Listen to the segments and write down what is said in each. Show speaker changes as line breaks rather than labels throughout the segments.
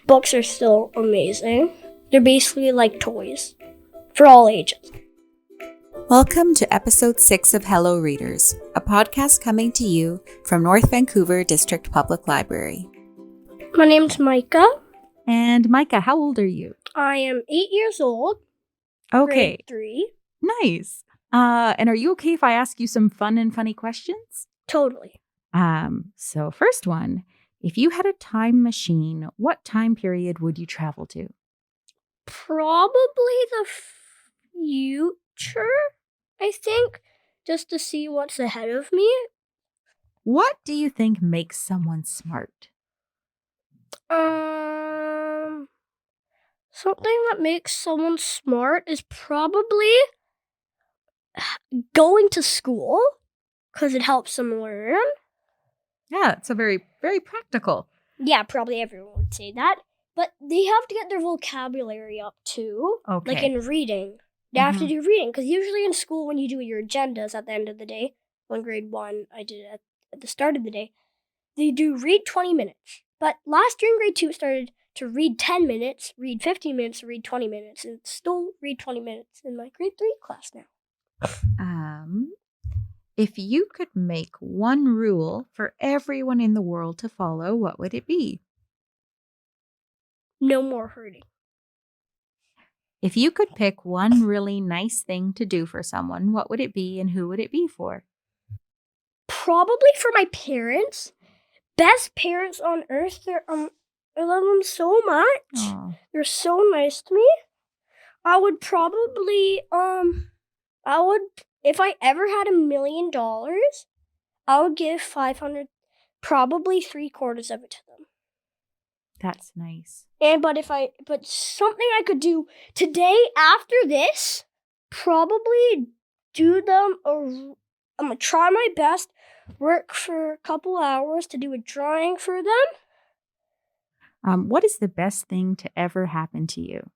Books are still amazing. They're basically like toys for all ages.
Welcome to episode 6 of Hello Readers, a podcast coming to you from North Vancouver District Public Library.
My name's Micah.
And Micah, how old are you?
I am 8 years old.
Okay.
Grade 3.
Nice. And are you okay if I ask you some fun and funny questions?
Totally.
So first one, if you had a time machine, what time period would you travel to?
Probably the future, I think, just to see what's ahead of me.
What do you think makes someone smart?
Something that makes someone smart is probably going to school, because it helps them learn.
Yeah, it's a very, very practical.
Yeah, probably everyone would say that. But they have to get their vocabulary up too.
Okay.
Like in reading. They have to do reading. Because usually in school, when you do your agendas at the end of the day, in grade 1, I did it at the start of the day, they do read 20 minutes. But last year in grade 2, it started to read 10 minutes, read 15 minutes, read 20 minutes, and still read 20 minutes in my grade 3 class now.
If you could make one rule for everyone in the world to follow, what would it be?
No more hurting.
If you could pick one really nice thing to do for someone, what would it be and who would it be for?
Probably for my parents. Best parents on earth. I love them so much.
Aww.
They're so nice to me. I would probably, if I ever had $1 million, I would give 500, probably 3/4 of it to them.
That's nice.
But something I could do today after this, probably do them, I'm gonna try my best, work for a couple hours to do a drawing for them.
What is the best thing to ever happen to you?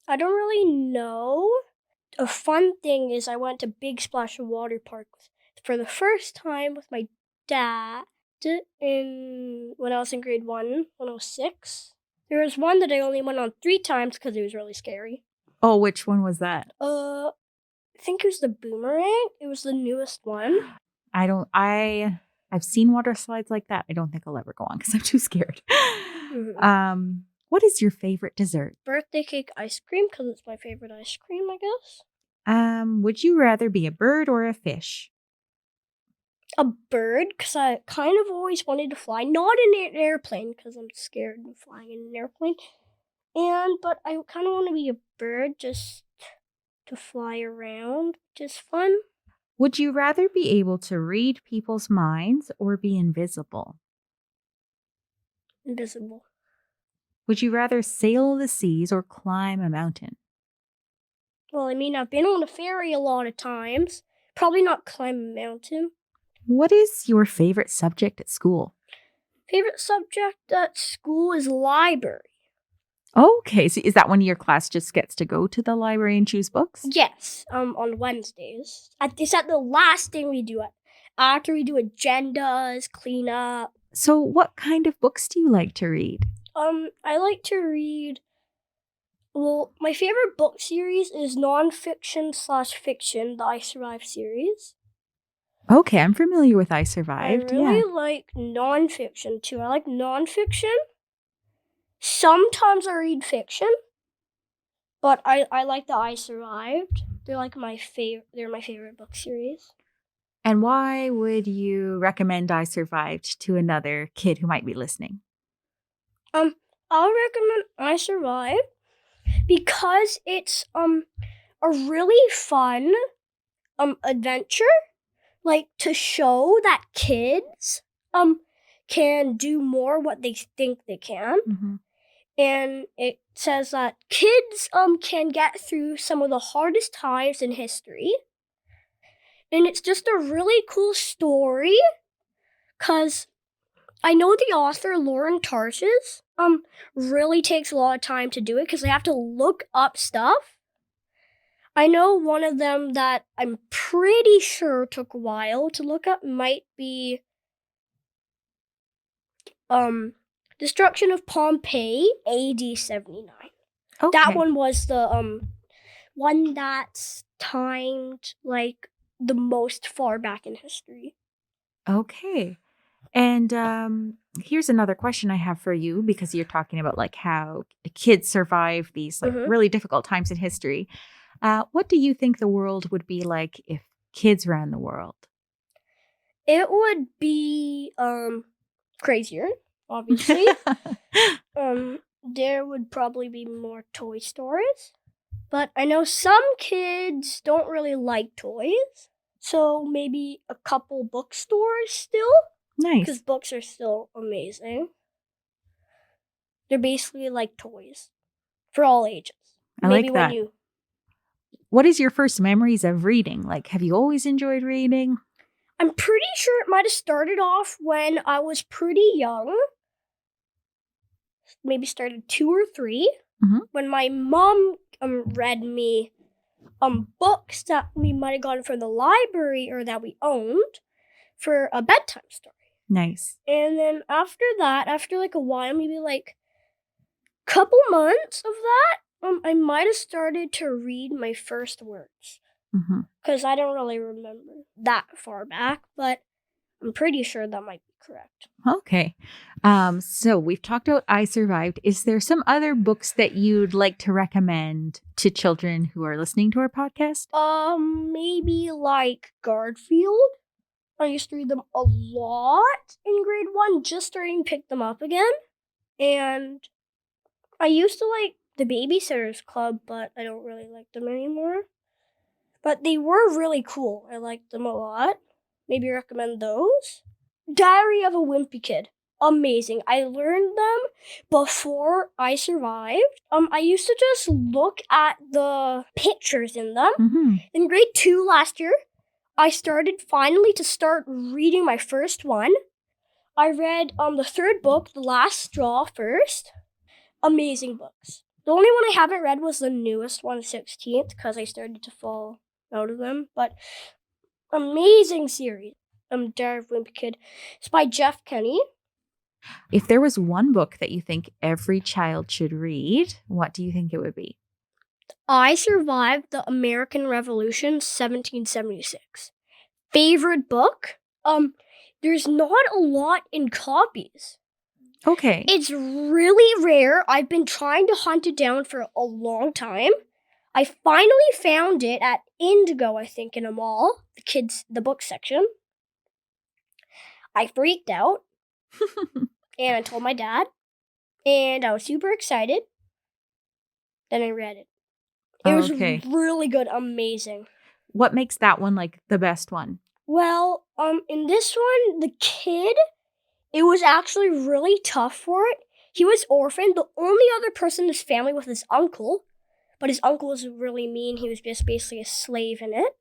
I don't really know. A fun thing is I went to Big Splash Water Park for the first time with my dad when I was in grade 1, when I was 6. There was one that I only went on 3 times because it was really scary.
Oh, which one was that?
I think it was the Boomerang. It was the newest one.
I've seen water slides like that. I don't think I'll ever go on because I'm too scared.
Mm-hmm.
What is your favorite dessert?
Birthday cake ice cream, because it's my favorite ice cream, I guess.
Would you rather be a bird or a fish?
A bird, because I kind of always wanted to fly. Not in an airplane, because I'm scared of flying in an airplane. But I kind of want to be a bird just to fly around, which is fun.
Would you rather be able to read people's minds or be invisible?
Invisible.
Would you rather sail the seas or climb a mountain?
Well, I mean, I've been on a ferry a lot of times. Probably not climb a mountain.
What is your favorite subject at school?
Favorite subject at school is library.
Okay, so is that when your class just gets to go to the library and choose books?
Yes, on Wednesdays. It's at the last thing we do after we do agendas, clean up.
So what kind of books do you like to read?
I like to read, well, my favorite book series is nonfiction/fiction, the I Survived series.
Okay, I'm familiar with I Survived.
I really like nonfiction too. I like nonfiction. Sometimes I read fiction, but I like the I Survived. They're like my favorite book series.
And why would you recommend I Survived to another kid who might be listening?
I'll recommend I Survived because it's a really fun adventure, like to show that kids can do more what they think they can.
Mm-hmm.
And it says that kids can get through some of the hardest times in history. And it's just a really cool story, because I know the author, Lauren Tarsh's, really takes a lot of time to do it because they have to look up stuff. I know one of them that I'm pretty sure took a while to look up might be Destruction of Pompeii, AD 79.
Okay.
That one was the one that's timed like the most far back in history.
Okay. And here's another question I have for you, because you're talking about like how kids survive these like
Mhm.
really difficult times in history. What do you think the world would be like if kids ran the world?
It would be crazier, obviously. There would probably be more toy stores. But I know some kids don't really like toys. So maybe a couple bookstores still, because
Nice.
books are still amazing. They're basically like toys for all ages.
I
Maybe
like
when
that.
you
What is your first memories of reading? Like, have you always enjoyed reading?
I'm pretty sure it might have started off when I was pretty young. Maybe started 2 or 3
Mhm.
when my mom read me books that we might have gotten from the library or that we owned for a bedtime story.
Nice.
And then after that, after like a while, maybe like couple months of that, I might have started to read my first words.
Mhm.
Because I don't really remember that far back, but I'm pretty sure that might be correct.
Okay. So we've talked about I Survived. Is there some other books that you'd like to recommend to children who are listening to our podcast?
Maybe like Garfield. I used to read them a lot in grade 1, just starting to pick them up again. And I used to like the Babysitter's Club, but I don't really like them anymore. But they were really cool. I liked them a lot. Maybe recommend those. Diary of a Wimpy Kid. Amazing. I learned them before I survived. I used to just look at the pictures in them.
Mm-hmm.
In grade 2 last year, I started finally to start reading my first one. I read the third book, The Last Straw, first. Amazing books. The only one I haven't read was the newest one, 16th, because I started to fall out of them. But amazing series. Diary of a Wimpy Kid. It's by Jeff Kenny.
If there was one book that you think every child should read, what do you think it would be?
I Survived the American Revolution, 1776. Favorite book? There's not a lot in copies.
Okay.
It's really rare. I've been trying to hunt it down for a long time. I finally found it at Indigo, I think, in a mall, the book section. I freaked out, and I told my dad, and I was super excited. Then I read it. It was
Okay.
really good, amazing.
What makes that one like the best one?
Well, in this one, the kid, it was actually really tough for it. He was orphaned. The only other person in his family was his uncle, but his uncle was really mean. He was just basically a slave in it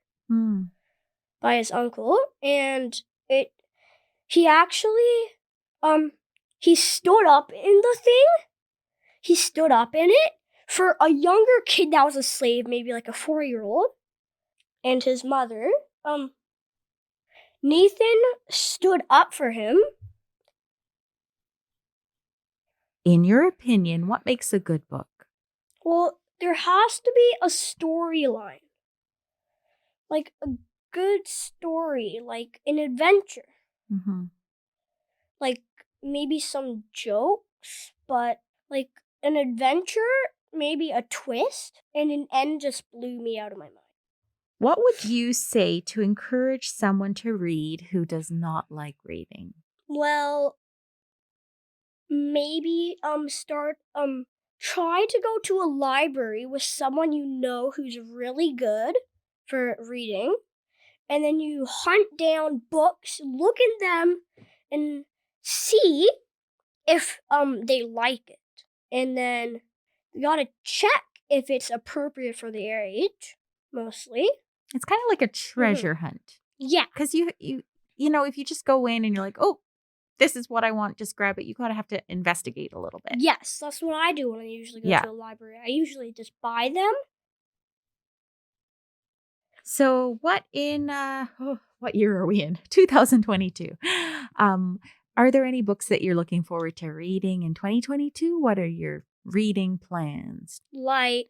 by his uncle, and he actually, he stood up in the thing. He stood up in it for a younger kid that was a slave, maybe like a 4-year-old, and his mother. Nathan stood up for him.
In your opinion, what makes a good book?
Well, there has to be a storyline. Like a good story, like an adventure.
Mm-hmm.
Like maybe some jokes, but like an adventure, maybe a twist, and an end just blew me out of my mind.
What would you say to encourage someone to read who does not like reading?
Well, maybe try to go to a library with someone you know who's really good for reading, and then you hunt down books, look in them, and see if they like it. And then you gotta check if it's appropriate for their age, mostly.
It's kind of like a treasure hunt.
Yeah.
Because you know, if you just go in and you're like, oh, this is what I want, just grab it. You gotta have to investigate a little bit.
Yes, that's what I do when I usually go
Yeah.
to the library. I usually just buy them.
So what year are we in? 2022. Are there any books that you're looking forward to reading in 2022? What are your reading plans?
Like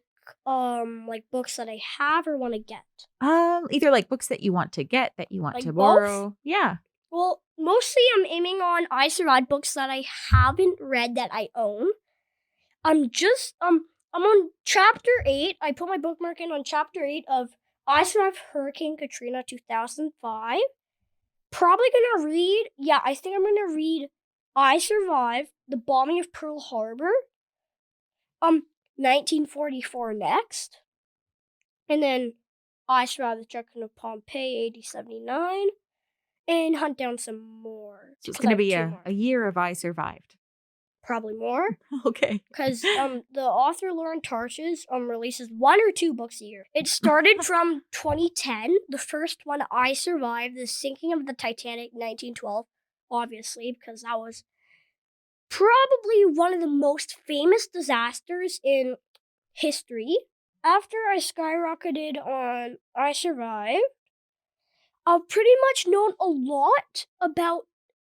books that I have or want to get.
Either like books that you want to get, that you want
Like
to
both?
borrow. Yeah.
Well, mostly I'm aiming on I Survived books that I haven't read that I own. I'm on chapter 8. I put my bookmark in on chapter 8 of I Survived Hurricane Katrina 2005. Probably gonna read, I think I'm gonna read I Survived the Bombing of Pearl Harbor, 1944 next. And then I Survived the Destruction of Pompeii, AD 79. And hunt down some more.
So it's
'cause
going
I
to be
have two
a
more.
year of I Survived.
Probably more.
Okay.
Because the author Lauren Tarshish releases 1 or 2 books a year. It started from 2010. The first one, I Survived the Sinking of the Titanic, 1912. Obviously, because that was probably one of the most famous disasters in history. After I skyrocketed on I Survived, I've pretty much known a lot about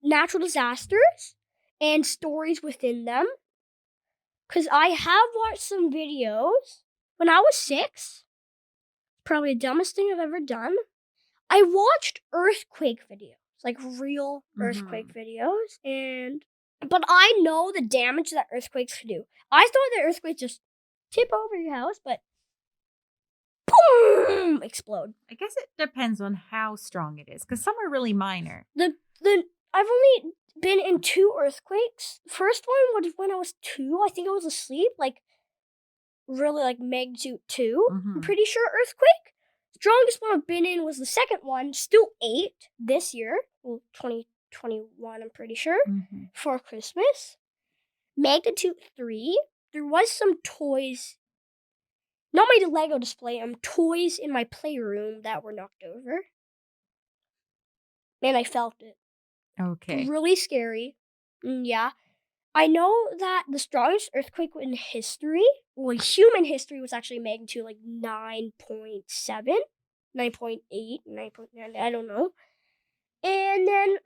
natural disasters and stories within them. Because I have watched some videos when I was 6. Probably the dumbest thing I've ever done. I watched earthquake videos, like real earthquake videos, but I know the damage that earthquakes can do. I thought that earthquakes just tip over your house, but boom, explode.
I guess it depends on how strong it is, because some are really minor.
I've only been in 2 earthquakes. First one was when I was 2. I think I was asleep, really magnitude 2. I'm pretty sure earthquake. Strongest one I've been in was the second one, still 8 this year. Well, 2021, I'm pretty sure, for Christmas. Magnitude 3. There was some toys, not my Lego display, toys in my playroom that were knocked over. And I felt it.
Okay.
Really scary. Yeah. I know that the strongest earthquake in history, human history, was actually magnitude 9.7, 9.8, 9.9, I don't know. And then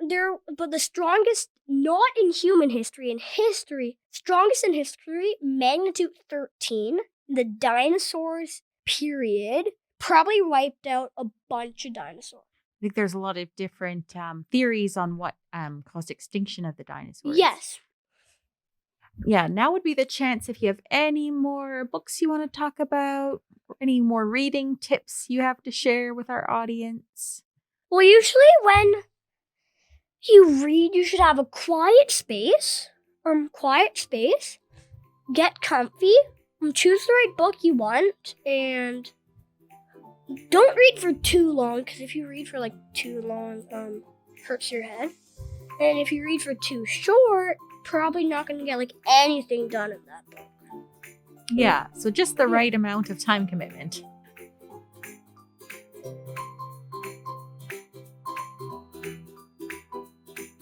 but the strongest, not in human history, strongest in history, magnitude 13, the dinosaurs period, probably wiped out a bunch of dinosaurs.
I think there's a lot of different theories on what caused extinction of the dinosaurs.
Yes.
Yeah, now would be the chance if you have any more books you want to talk about, or any more reading tips you have to share with our audience.
Well, usually when you read, you should have a quiet space. Get comfy. Choose the right book you want, and don't read for too long, because if you read for too long, hurts your head. And if you read for too short, probably not going to get anything done in that book.
Yeah, so just the right amount of time commitment.